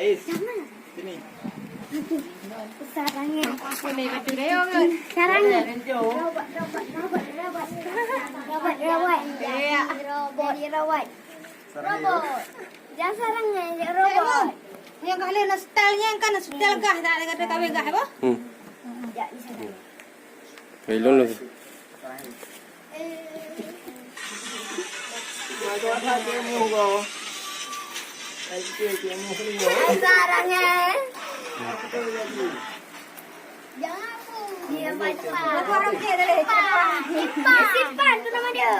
Faiz. Sini. Sarangnya. Boleh batu dia kan? Sarangnya. Robot. Ya. Robot. Jangan sarangnya, robot. Yang kali nak stylenya yang kan style gah tak ada kata kawin gah apa? Ya, di sana. Belum lu. Sarangnya. Jangan aku. Dia cepat. Orang dia dah cepat. Simpan tu nama dia.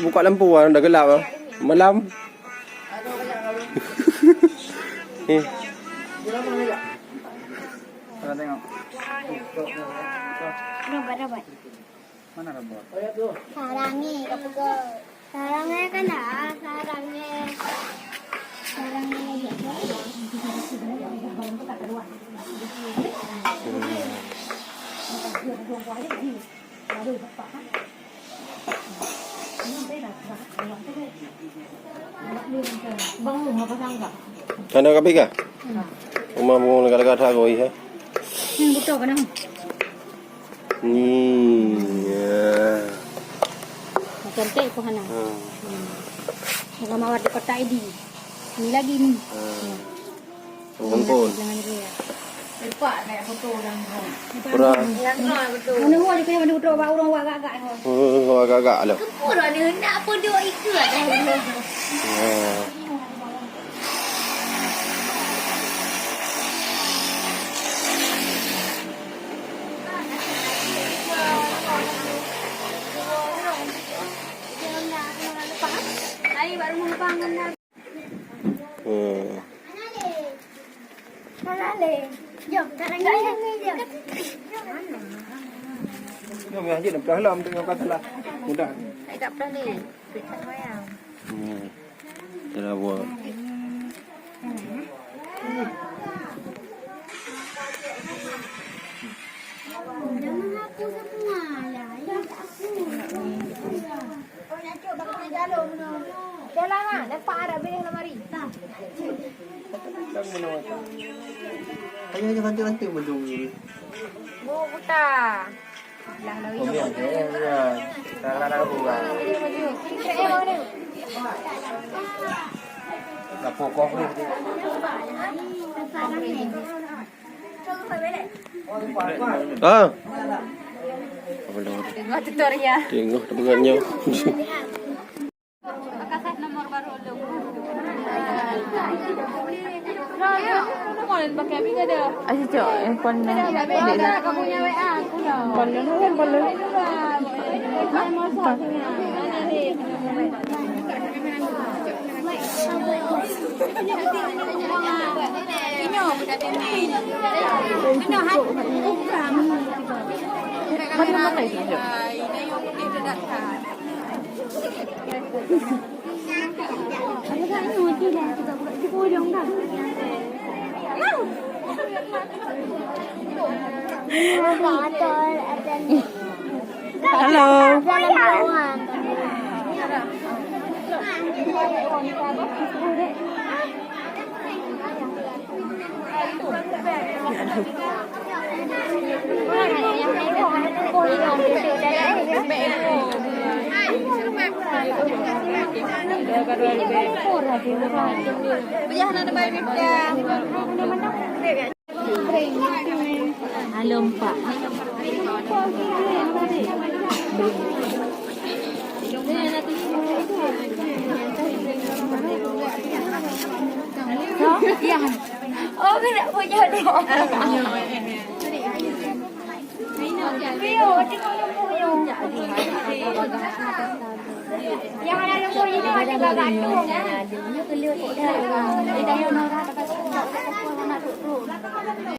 Buka lampu ah, dah gelap ah. Malam. Kita tengok. Robot. Mana robot? Sarangnya, kapag sarangnya kan dah, sarangnya. Sarangnya Kana kapi ka? Uma mo nagalaga tha ko ha. Betul kan? Ya. Cantik pun kan. Yang mawar di kota ID. Ini lagi ni. Pun. Jangan dia. Lepak nak foto dan. Pura. Mana mau dia punya foto ba orang wa agak-agak. Agak-agak lah. Pura ni hendak apa dia ikut dah. Ay, baru membangun dah. Salale. Jom, sekarang ni jom. Jom yang je nak pelah untuk yang kata lah. Mudah. Tak tak pernah ni. Tak wayang. Dah buat. Jangan aku semua lah. Yang aku. Oh, nak cuba pakai jalur mana? Jalan ah, lepak ada bilik lemari. Tak mana mata. Ayah je bantu-bantu mendung ni. Bu buta. Lah lawi. Oh, biar je. Dah buat. Dah pokok ni. Ah. Apa dah? Tengok tutorial. Tengok dengannya. Kasih nomor baru lu. Mau pakai apa ke dia? Asyik cok, handphone ni. Ada kamu punya WA aku dah. Balon tu kan balon. Ini budak ini. Ini hat. Mana mana itu? Ini yang kita datang. Ada kan ni mesti dah kita buat di pojok dah. Halo. Biar nak bayar biar. Halo Pak. Oh, tidak punya dia. Rio, dia kalau punya. Yang ada lembu ini ada gaduh. Dia keluar. Dia dah nak